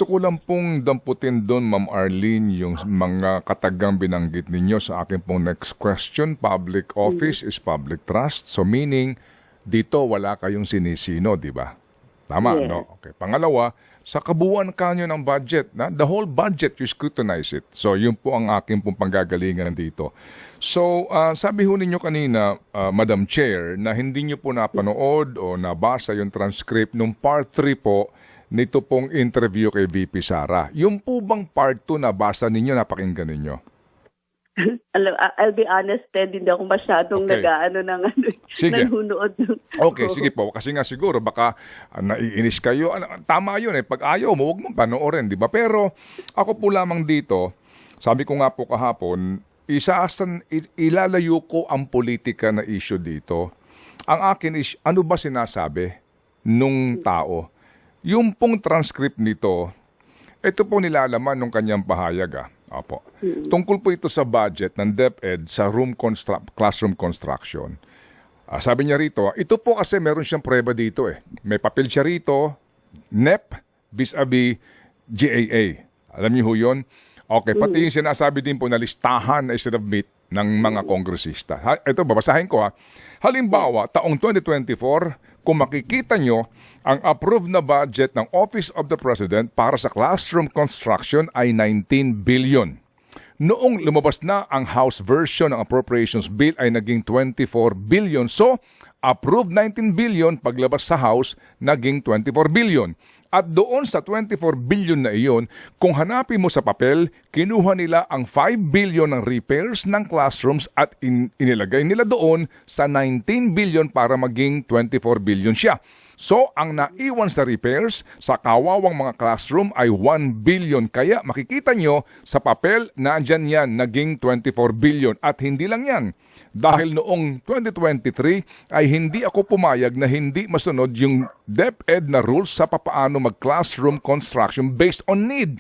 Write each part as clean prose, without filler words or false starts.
Gusto ko lang pong damputin doon, Ma'am Arlene, yung mga katagang binanggit ninyo sa akin pong next question. Public office is public trust. So meaning, dito wala kayong sinisino, di ba? Tama, Yes. no? Okay. Pangalawa, sa kabuuan kanyo ng budget, the whole budget, you scrutinize it. So yun po ang aking pong panggagalingan dito. So sabi ho ninyo kanina, Madam Chair, na hindi nyo po napanood o nabasa yung transcript nung part 3 po nito pong interview kay VP Sara. Yung po bang part 2 nabasa ninyo, napakinggan ninyo? I'll be honest, Ted, hindi ako masyadong Okay. Sige. nanonood. Okay, sige po. Kasi nga siguro baka naiinis kayo. Tama yun eh. Pag ayaw mo, huwag mong panoorin, di ba? Pero ako po lamang dito, sabi ko nga po kahapon, ilalayo ko ang politika na issue dito. Ang akin is, ano ba sinasabi nung tao? Yung pong transcript nito, ito po nilalaman nung kanyang pahayag. Opo. Tungkol po ito sa budget ng DepEd sa classroom construction. Sabi niya rito, ito po kasi meron siyang prueba dito eh. May papel siya rito, NEP vis-a-vis GAA. Alam niyo ho yun? Okay, pati yung sinasabi din po na listahan na isinabmit ng mga kongresista. Ito, babasahin ko ha. Halimbawa, taong 2024, kung makikita nyo, ang approved na budget ng Office of the President para sa classroom construction ay 19 billion. Noong lumabas na ang House version ng Appropriations Bill ay naging 24 billion. So, approved 19 billion, paglabas sa House, naging 24 billion. At doon sa 24 billion na iyon, kung hanapin mo sa papel, kinuha nila ang 5 billion ng repairs ng classrooms at inilagay nila doon sa 19 billion para maging 24 billion siya. So, ang naiwan sa repairs sa kawawang mga classroom ay 1 billion. Kaya makikita nyo sa papel, nandyan yan, naging 24 billion. At hindi lang yan. Dahil noong 2023 ay hindi ako pumayag na hindi masunod yung DepEd na rules sa papaano mag-classroom construction based on need.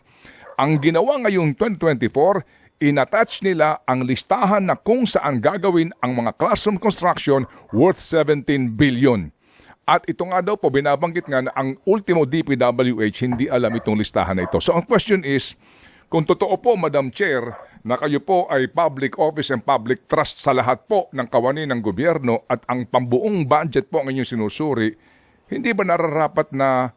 Ang ginawa ngayong 2024, inattach nila ang listahan na kung saan gagawin ang mga classroom construction worth 17 billion. At ito nga daw po, binabanggit nga na ang ultimo DPWH hindi alam itong listahan na ito. So ang question is, kung totoo po, Madam Chair, na kayo po ay public office and public trust sa lahat po ng kawani ng gobyerno at ang pambuong budget po ang inyong sinusuri, hindi ba nararapat na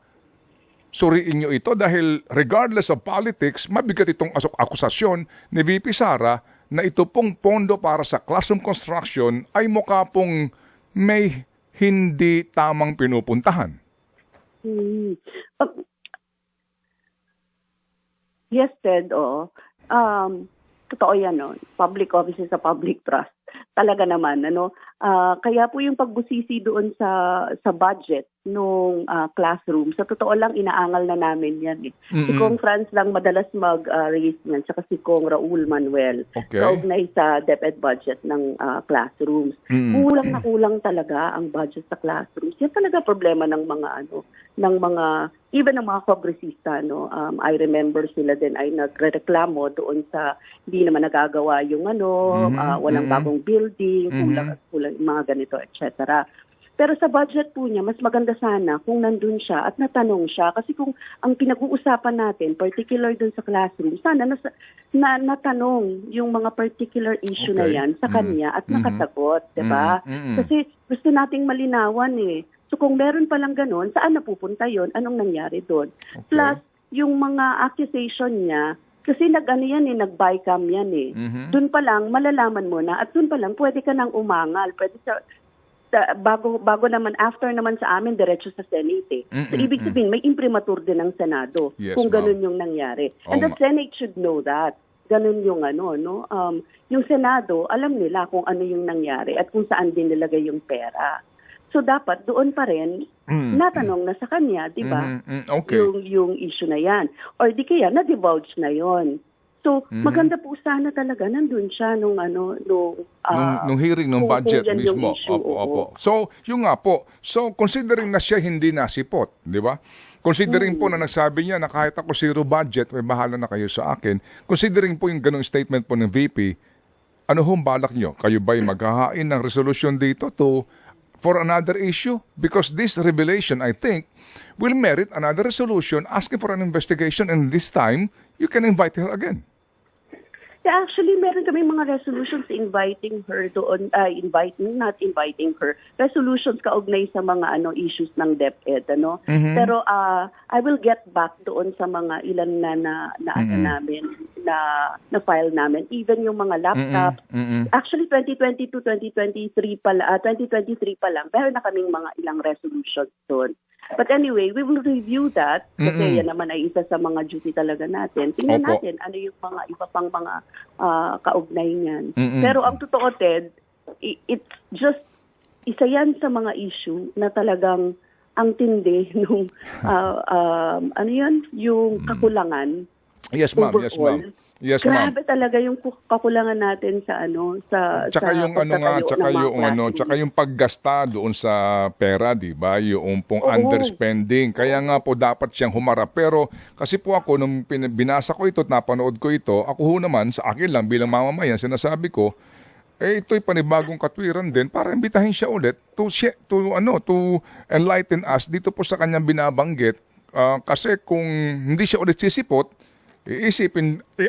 suriin nyo ito? Dahil regardless of politics, mabigat itong akusasyon ni VP Sara na ito pong pondo para sa classroom construction ay mukha pong may hindi tamang pinupuntahan. Yes, Ted, oo. Totoo yan, no? Public office is a public trust. Talaga naman, ano? Kaya po yung pagbusisi doon sa budget nung classroom, sa totoo lang, inaangal na namin yan. Eh. Si Kong Franz lang madalas mag-raise yan, saka si Kong Raul Manuel. Okay. Kaugnay sa DepEd budget ng classrooms. Kulang na kulang talaga ang budget sa classrooms. Yan talaga problema ng mga even ng mga kongresista, no. I remember sila din ay nagrereklamo doon sa hindi naman nagagawa yung walang bagong building, kulang mga ganito, etc. Pero sa budget po niya, mas maganda sana kung nandun siya at natanong siya. Kasi kung ang pinag-uusapan natin, particular dun sa classroom, sana natanong yung mga particular issue na yan sa kanya at nakasagot, diba? Kasi gusto nating malinawan eh. So kung meron palang ganun, saan napupunta yon? Anong nangyari doon? Okay. Plus, yung mga accusation niya, kasi nag-bycam yan eh. Doon pa lang, malalaman mo na at doon pa lang, pwede ka nang umangal. Pwede bago naman, after naman sa amin, diretso sa Senate eh. So ibig sabihin, may imprimatur din ng Senado kung ganun yung nangyari. And the Senate should know that. Ganun yung yung Senado, alam nila kung ano yung nangyari at kung saan din nilagay yung pera. So dapat doon pa rin natanong na sa kanya, 'di ba? Okay. Yung issue na 'yan. Or di kaya na-divulge na 'yon. So maganda po sana talaga nandun siya nung hearing ng budget mismo. Opo. So, yung nga po. So, considering na siya hindi nasipot, 'di ba? Considering po na nagsabi niya na kahit ako zero budget, may bahala na kayo sa akin. Considering po yung ganung statement po ng VP, ano hong balak niyo? Kayo ba'y maghahain ng resolution dito to for another issue? Because this revelation, I think, will merit another resolution asking for an investigation, and this time, you can invite her again. Yeah, actually, meron kami mga resolutions inviting her doon, not inviting her, resolutions kaugnay sa mga issues ng DepEd, Pero I will get back doon sa mga ilan namin, na file namin, even yung mga laptop. Actually, 2022, 2023 pa lang, meron na kaming mga ilang resolutions doon. But anyway, we will review that kasi yan naman ay isa sa mga duty talaga natin. Tingnan natin ano yung mga iba pang mga kaugnay niyan. Pero ang totoo, Ted, it's just isa yan sa mga issue na talagang ang tindi nung yung kakulangan. Yes, ma'am. Overall. Yes, ma'am. Yes, ma'am. Grabe talaga yung kakulangan natin sa Tsaka yung tsaka yung paggasta doon sa pera, 'di ba? Yung pong underspending. Kaya nga po dapat siyang humarap. Pero kasi po ako nung binasa ko ito at napanood ko ito, ako ho naman sa akin lang bilang mamamayan sinasabi ko, ito'y panibagong katwiran din para imbitahin siya ulit to enlighten us dito po sa kanyang binabanggit. Kasi kung hindi siya ulit sisipot,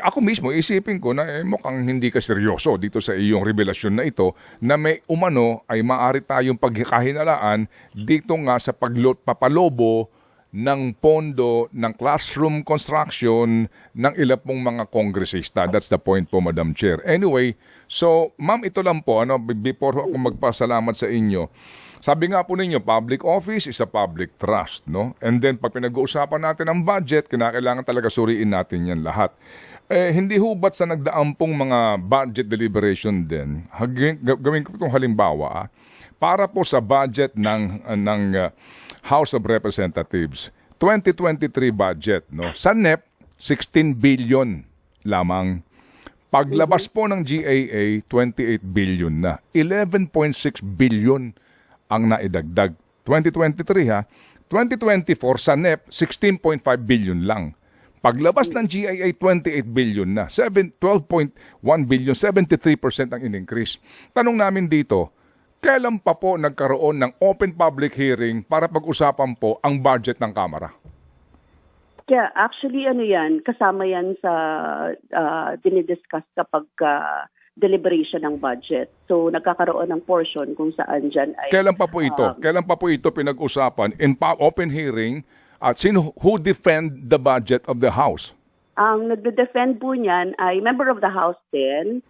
ako mismo, isipin ko na mukhang hindi ka seryoso dito sa iyong revelasyon na ito na may umano ay maaari tayong pagkahinalaan dito nga sa papalobo ng pondo ng classroom construction ng ilang pong mga kongresista. That's the point po, Madam Chair. Anyway, so ma'am, ito lang po, before ako magpasalamat sa inyo. Sabi nga po ninyo, public office is a public trust, no? And then, pag pinag-uusapan natin ang budget, kinakailangan talaga suriin natin yan lahat. Hindi hubat sa nagdaang pong mga budget deliberation din, gawin ko itong halimbawa, para po sa budget ng House of Representatives, 2023 budget, no? Sa NEP, 16 billion lamang. Paglabas po ng GAA, 28 billion na. 11.6 billion ang naidagdag. 2023 ha. 2024 sa NEP, 16.5 billion lang. Paglabas ng GIA, 28 billion na. 12.1 billion, 73% ang in-increase. Tanong namin dito, kailan pa po nagkaroon ng open public hearing para pag-usapan po ang budget ng Kamara? Yeah, actually kasama yan sa dinidiscuss kapag deliberation ng budget. So nagkakaroon ng portion kung saan dyan ay... Kailan pa po ito? Kailan pa po ito pinag-usapan in open hearing at who defend the budget of the House? Ang nagde-defend po niyan ay member of the House din.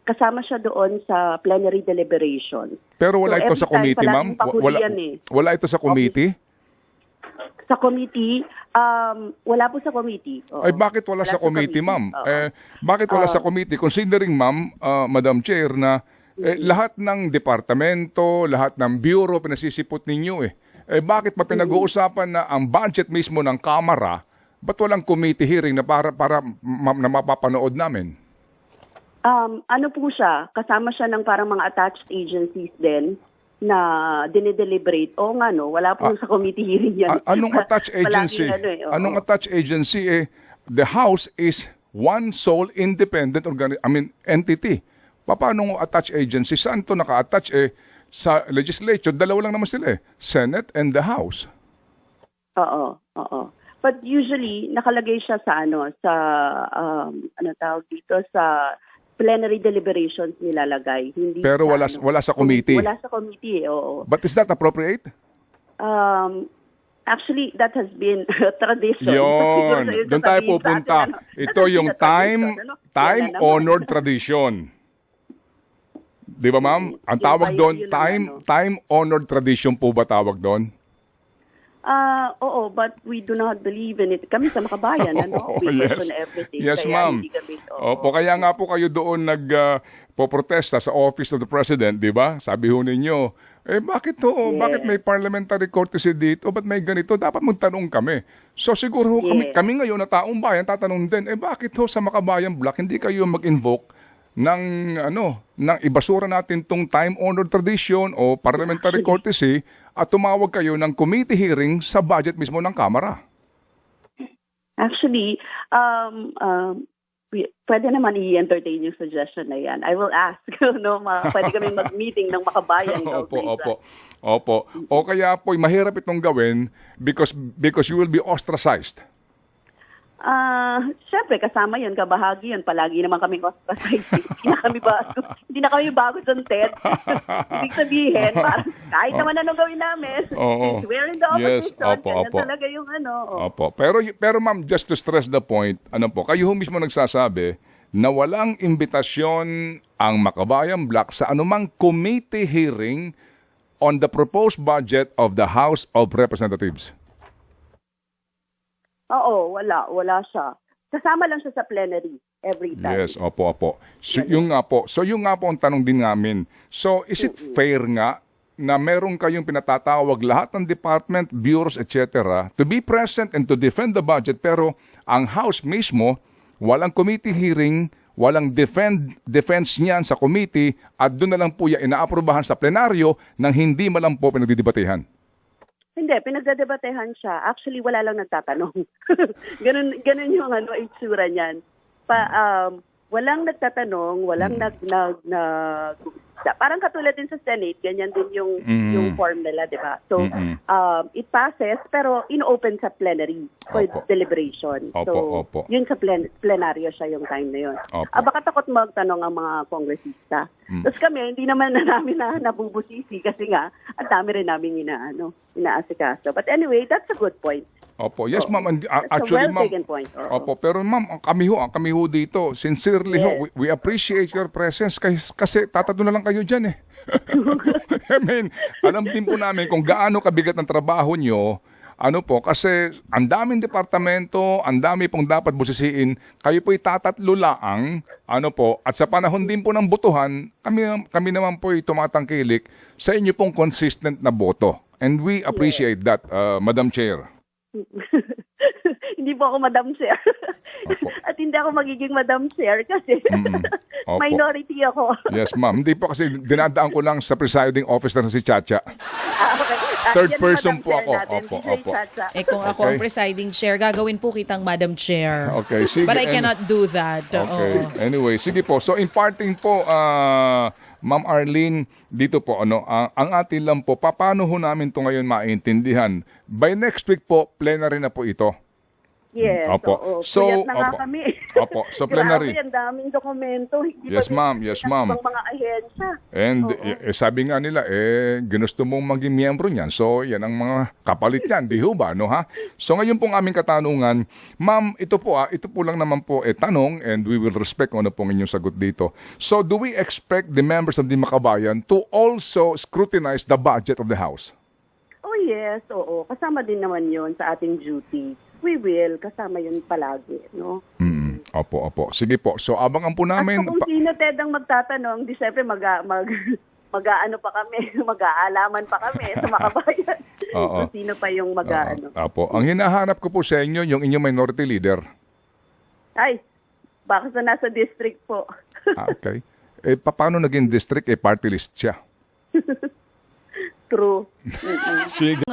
Kasama siya doon sa plenary deliberation. Pero wala ito sa committee, ma'am? Wala ito sa committee? Sa committee, wala po sa committee. Oo. Ay bakit wala sa committee, ma'am? Bakit wala sa committee? Considering, ma'am, Madam Chair, na lahat ng departamento, lahat ng bureau, pinasisipot ninyo bakit pa pinag-uusapan na ang budget mismo ng Kamara, ba't walang committee hearing na para na mapapanood namin? Ano po siya? Kasama siya ng parang mga attached agencies din na dinideliberate. O nga wala po sa committee hearing yan. Anong attached agency? Anong attached agency? The House is one sole independent entity. Paano attached agency? Saan to naka-attach? Sa legislature, dalawa lang naman sila Senate and the House. Oo. But usually, nakalagay siya sa tawag dito, sa plenary deliberations nilalagay. Hindi pero wala sa committee. Wala sa committee, oo. But is that appropriate? Actually, that has been tradition. Yun. Doon tayo pupunta. Ito yung time-honored tradition. Di ba, ma'am? Ang tawag doon, time-honored tradition po ba tawag doon? Oo, but we do not believe in it. Kami sa Makabayan, we question everything. Yes, ma'am. Opo, kaya nga po kayo doon nagpoprotesta sa Office of the President, di ba? Sabi ho ninyo, bakit to? Yes. Bakit may parliamentary courtesy dito? Ba't may ganito? Dapat magtanong kami. So siguro kami ngayon na taong bayan, tatanong din, bakit ho sa Makabayan Block hindi kayo mag-invoke ng ibasura natin tong time-honored tradition o parliamentary courtesy at tumawag kayo ng committee hearing sa budget mismo ng Kamara? Actually, pwede naman i-entertain yung suggestion na yan. I will ask, no, pwede kami mag-meeting ng makabayan. Opo. O kaya po, mahirap itong gawin because you will be ostracized. Syempre, kasama yun, kabahagi yun. Palagi naman kaming ostracized. Hindi na kami bago dyan, Ted. Ibig sabihin, parang kahit naman anong gawin namin, we're in the opposition. Ganyan talaga yung Opo. Pero ma'am, just to stress the point, kayo mismo nagsasabi na walang imbitasyon ang Makabayan Block sa anumang committee hearing on the proposed budget of the House of Representatives. Oo, wala siya. Kasama lang siya sa plenary every time. Yes, opo. So, yung nga po ang tanong din namin. So, is it fair nga na meron kayong pinatatawag lahat ng department, bureaus, etc. to be present and to defend the budget, pero ang House mismo, walang committee hearing, walang defense niyan sa committee, at doon na lang po yan inaaprobahan sa plenaryo nang hindi man lang po pinagdidebatehan? Hindi, pinagdedebatehan siya. Actually, wala lang nagtatanong. ganun yung itsura niyan. Walang nagtatanong, walang parang katulad din sa Senate, ganyan din yung form nila, di ba? So, it passes, pero in-open sa plenary for deliberation. Opo. Yun sa plenaryo siya yung time na yun. Baka takot magtanong ang mga kongresista. Tapos kami, hindi naman namin nabubusisi kasi nga, ang dami rin namin inaasikaso. But anyway, that's a good point. Opo. Yes, ma'am. Actually, well taken point. Opo. Pero ma'am, kami ho dito, sincerely we appreciate your presence kasi tatado na lang kayo dyan eh. I mean, alam din po namin kung gaano kabigat ang trabaho nyo, kasi ang daming departamento, ang dami pong dapat busisiin, kayo po'y tatatlo laang, at sa panahon din po ng botohan, kami naman po'y tumatangkilik sa inyo pong consistent na boto. And we appreciate that, Madam Chair. Hindi po ako Madam Chair. At hindi ako magiging Madam Chair kasi minority ako. Yes, ma'am. Hindi po kasi dinadaan ko lang sa presiding officer na si Chacha. Okay. Third person po ako. Opo. Kung ako ang presiding chair, gagawin po kitang Madam Chair. Okay, sige. But I cannot do that. Okay. Anyway, sige po. So imparting po, Ma'am Arlene, dito po, ang atin lang po, paano ho namin ito ngayon maintindihan? By next week po, plenary na po ito. Yes, opo. So, puyat na nga kami. Opo, so plenary. Grabe, ang daming dokumento. Yes, ma'am. Mga ahensya. And sabi nga nila, ginusto mong maging miyembro niyan. So, yan ang mga kapalit niyan. Di ho ba, ha? So, ngayon pong aming katanungan, ma'am, ito po lang naman po tanong and we will respect kung ano pong inyong sagot dito. So, do we expect the members of the Makabayan to also scrutinize the budget of the House? Oh, yes. Oo. Kasama din naman yon sa ating duty. We will. Kasama yun palagi, no? Opo. Sige po. So, abangan po namin. At kung sino, Ted, ang magtatanong, di syempre mag-aano pa kami, mag-aalaman pa kami sa Makabayan. Kung sino pa yung mag-aano. Opo. Ang hinahanap ko po sa inyo, yung inyong minority leader. Ay, baka sa nasa district po. Okay. Paano naging district? Party list siya. True. Sige.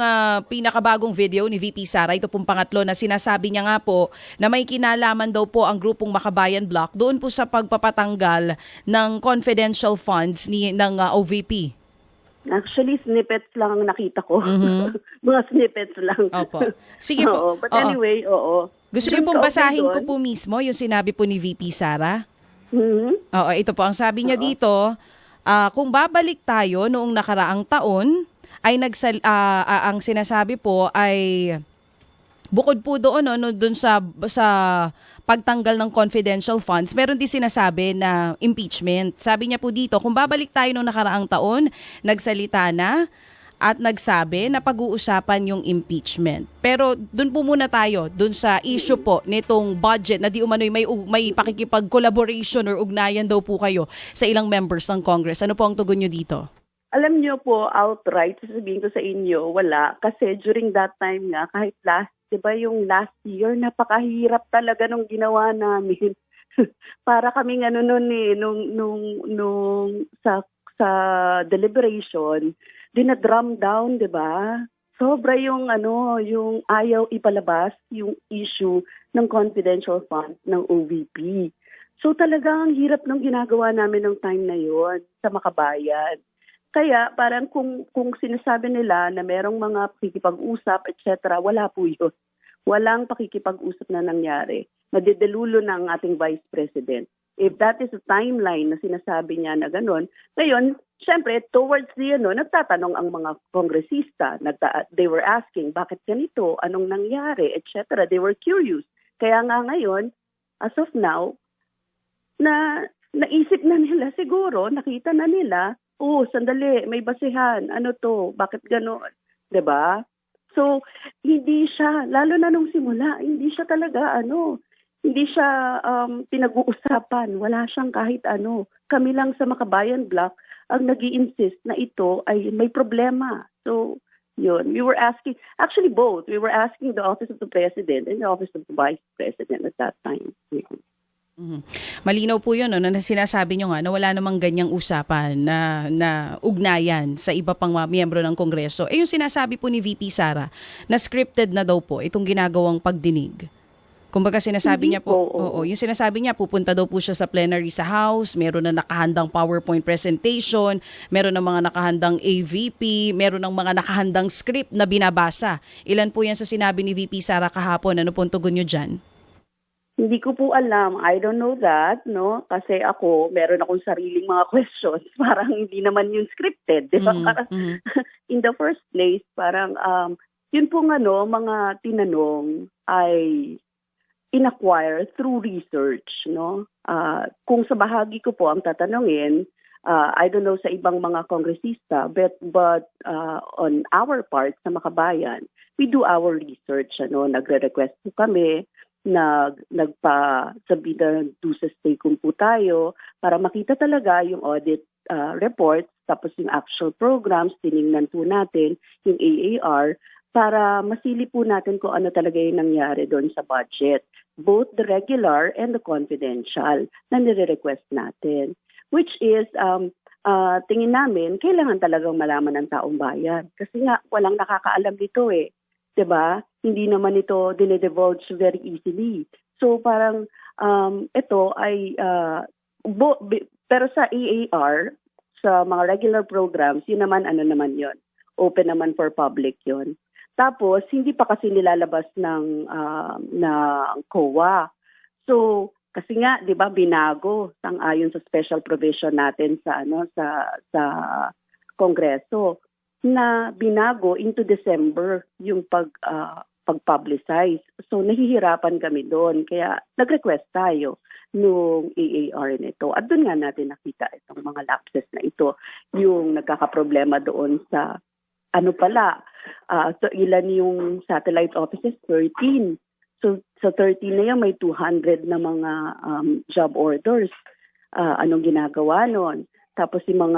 Pinakabagong video ni VP Sara, ito pong pangatlo na sinasabi niya nga po na may kinalaman daw po ang grupong Makabayan Block doon po sa pagpapatanggal ng confidential funds ng OVP. Actually, snippets lang ang nakita ko. Mga snippets lang. Opo. Sige po. But anyway, oo. Gusto niyo pong basahin ko po mismo yung sinabi po ni VP Sara? Oo, ito po ang sabi niya dito. Kung babalik tayo noong nakaraang taon, ay ang sinasabi po ay bukod po doon doon sa pagtanggal ng confidential funds, meron din sinasabi na impeachment. Sabi niya po dito, kung babalik tayo noong nakaraang taon, nagsalita na at nagsabi na pag-uusapan yung impeachment. Pero doon po muna tayo, doon sa issue po nitong budget na di umano'y may pakikipag-collaboration or ugnayan daw po kayo sa ilang members ng Congress. Ano po ang tugon nyo dito? Alam nyo po, outright, sasabihin ko sa inyo, wala. Kasi during that time nga, kahit yung last year, napakahirap talaga nung ginawa namin. Para kaming nung sa deliberation, dinadrum down, 'di ba? Sobra yung ayaw ipalabas yung issue ng confidential funds ng OVP. So talagang ang hirap ng ginagawa namin ng time na yon sa Makabayan. Kaya parang kung sinasabi nila na merong mga pakikipag-usap, etc., wala po yun. Walang pakikipag-usap na nangyari. Nadidelulo na ang ating Vice President. If that is a timeline na sinasabi niya na gano'n, ngayon, syempre, towards the, nagtatanong ang mga kongresista. They were asking, bakit ganito? Anong nangyari? Etc. They were curious. Kaya nga ngayon, as of now, na naisip na nila siguro, nakita na nila, sandali, may basihan. Ano to? Bakit gano'n? 'Di ba? So, hindi siya, lalo na nung simula, hindi siya talaga, hindi siya pinag-uusapan. Wala siyang kahit ano. Kami lang sa Makabayan Block ang nag-i-insist na ito ay may problema. So, yun. We were asking, actually both. We were asking the Office of the President and the Office of the Vice President at that time. Malinaw po yun, na sinasabi nyo nga na wala namang ganyang usapan na ugnayan sa iba pang mga miyembro ng Kongreso. Yung sinasabi po ni VP Sara na scripted na daw po itong ginagawang pagdinig. Kumbaga sinasabi niya po, yung sinasabi niya, pupunta daw po siya sa plenary sa House, meron na nakahandang PowerPoint presentation, meron ng mga nakahandang AVP, meron ng mga nakahandang script na binabasa. Ilan po yan sa sinabi ni VP Sara kahapon? Ano po ang tugon nyo dyan? Hindi ko po alam. I don't know that, no? Kasi ako, meron akong sariling mga questions. Parang hindi naman yung scripted, di ba? Parang, in the first place, parang, yun pong mga tinanong ay inacquire through research, no? Kung sa bahagi ko po ang tatanungin, I don't know sa ibang mga kongresista, but on our part sa Makabayan, we do our research, nagre-request po kami, nagpa-sabi na duces tecum po tayo para makita talaga yung audit reports, tapos yung actual programs, tiningnan po natin yung AAR para masilip po natin kung ano talaga yung nangyari doon sa budget. Both the regular and the confidential na nire-request natin. Which is, tingin namin, kailangan talagang malaman ng taong bayan. Kasi nga, walang nakakaalam dito eh. 'Di ba? Hindi naman ito dinedivulge very easily. So parang ito ay pero sa AAR, sa mga regular programs, yun naman yun. Open naman for public yun. Tapos hindi pa kasi nilalabas ng COA. So kasi nga 'di ba binago sang-ayon sa special provision natin sa sa Kongreso na binago into December yung pag-publicize. So nahihirapan kami doon kaya nag-request tayo nung AAR nito. At doon nga natin nakita itong mga lapses na ito, yung nagkakaproblema doon sa so ilan yung satellite offices? 13. So sa 13 na yan may 200 na mga job orders. Anong ginagawa noon? Tapos yung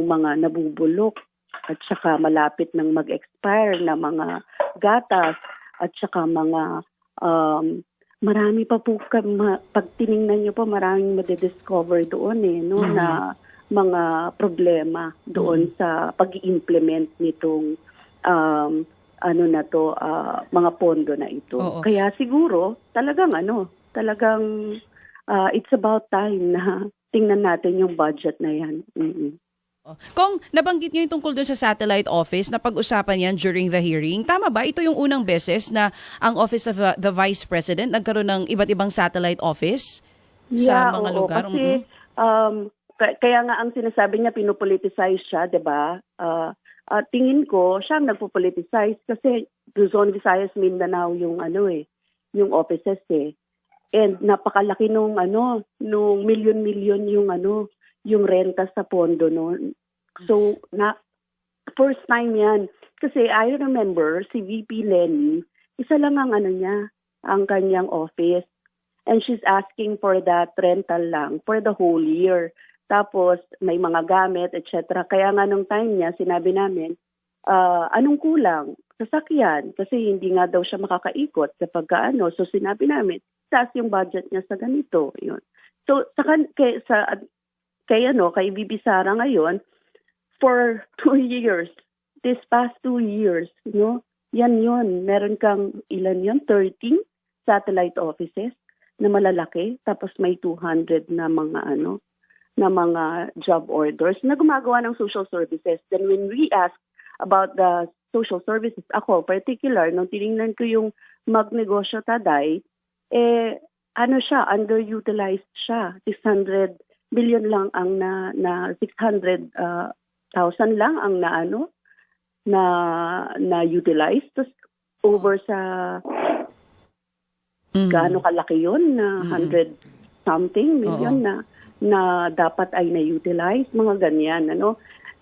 mga nabubulok at saka malapit nang mag-expire na mga gatas at saka mga marami pa po pag tiningnan niyo po maraming madidiscover doon na mga problema doon sa pag-i-implement nitong mga pondo na ito. Oo. Kaya siguro talagang it's about time na tingnan natin yung budget na yan. Kung nabanggit niyo yung tungkol dun sa satellite office na pag-usapan yan during the hearing, tama ba? Ito yung unang beses na ang Office of the Vice President nagkaroon ng iba't ibang satellite office sa mga lugar? Kasi kaya nga ang sinasabi niya pinupoliticize siya, 'di ba? Tingin ko siya nagpo-politicize kasi Luzon, Visayas, Mindanao yung yung offices eh. And napakalaki nung milyon-milyon yung renta sa pondo noon. So first time 'yan kasi I remember si VP Lenny, isa lang ang ang kanyang office. And she's asking for that rental lang for the whole year. Tapos may mga gamit, etc. Kaya nga nung time niya, sinabi namin, anong kulang? Sasakyan. Kasi hindi nga daw siya makakaikot sa pagkaano. So sinabi namin, taas yung budget niya sa ganito. Yun. So kay VP Sara ngayon, for 2 years, this past 2 years, yan yun. Meron kang ilan yun? 13 satellite offices. na malalaki, tapos may 200 na mga na mga job orders na gumagawa ng social services. Then when we ask about the social services, ako particular, nung tinignan ko yung Magnegosyo Taday, siya, underutilized siya. 600 billion lang ang na 600,000 lang ang na utilize. Tapos over sa gaano kalaki yun, na 100 something million na dapat ay na-utilize, mga ganyan,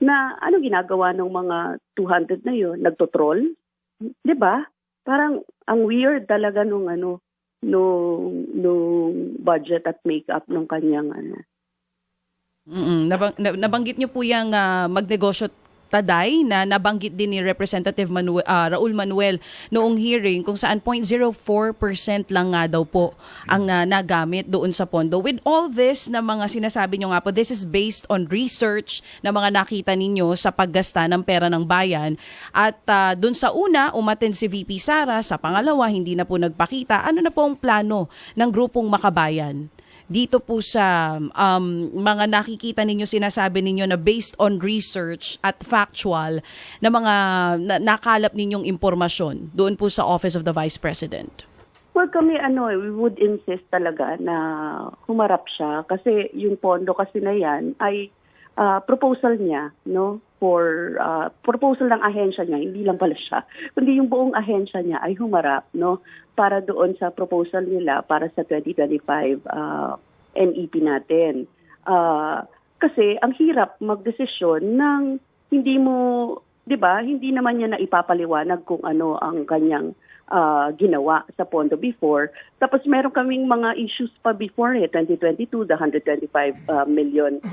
na ginagawa ng mga 200 na yun, nagtotroll, 'di ba? Parang ang weird talaga nung budget at makeup nung kanyang Nabanggit niyo po yung Magnegosyo Taday na nabanggit din ni Representative Raul Manuel noong hearing kung saan 0.04% lang nga daw po ang nagamit doon sa pondo. With all this na mga sinasabi nyo nga po, this is based on research na mga nakita ninyo sa paggasta ng pera ng bayan. At doon sa una, umattend si VP Sara. Sa pangalawa, hindi na po nagpakita. Ano na po ang plano ng grupong Makabayan dito po sa mga nakikita ninyo, sinasabi ninyo na based on research at factual na mga nakalap ninyong impormasyon doon po sa Office of the Vice President? Well, kami we would insist talaga na humarap siya kasi yung pondo kasi na yan ay proposal niya, for proposal ng ahensya niya, hindi lang pala siya, kundi yung buong ahensya niya ay humarap, para doon sa proposal nila para sa 2025 NEP natin. Kasi ang hirap magdesisyon ng hindi mo, 'di ba, hindi naman niya na ipapaliwanag kung ano ang kanyang ginawa sa pondo before. Tapos meron kaming mga issues pa before 2022, the 125 million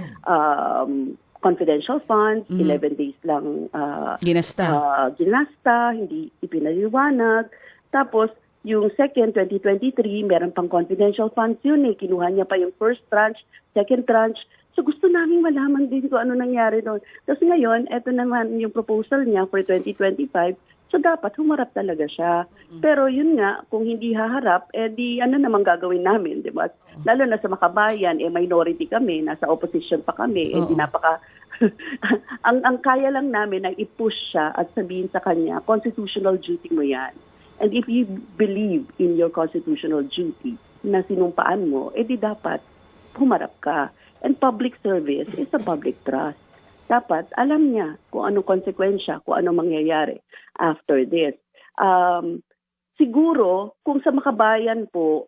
confidential funds, 11 days lang ginasta, hindi ipinaliwanag. Tapos yung second, 2023, meron pang confidential funds yun kinuha niya pa yung first tranche, second tranche. So gusto namin malaman din kung ano nangyari doon. Tapos ngayon, eto naman yung proposal niya for 2025. So dapat humarap talaga siya. Pero yun nga, kung hindi haharap, di ano naman gagawin namin, di ba? Lalo na sa Makabayan, minority kami, nasa opposition pa kami, hindi ang kaya lang namin ay i-push siya at sabihin sa kanya, constitutional duty mo yan. And if you believe in your constitutional duty na sinumpaan mo, di dapat humarap ka. And public service is a public trust. Dapat alam niya kung anong konsekwensya, kung anong mangyayari after this. Siguro, kung sa Makabayan po,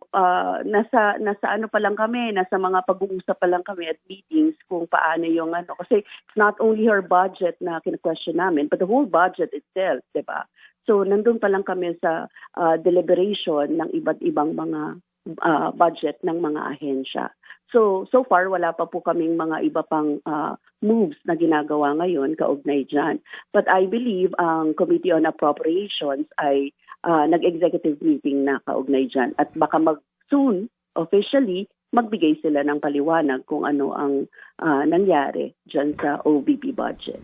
nasa ano pa lang kami, nasa mga pag-uusap pa lang kami at meetings kung paano yung kasi it's not only her budget na kina-question namin, but the whole budget itself, di ba? So, nandun pa lang kami sa deliberation ng iba't ibang mga budget ng mga ahensya. So far, wala pa po kaming mga iba pang moves na ginagawa ngayon kaugnay dyan. But I believe ang Committee on Appropriations ay nag-executive meeting na kaugnay dyan. At baka soon, officially, magbigay sila ng paliwanag kung ano ang nangyari dyan sa OVP budget.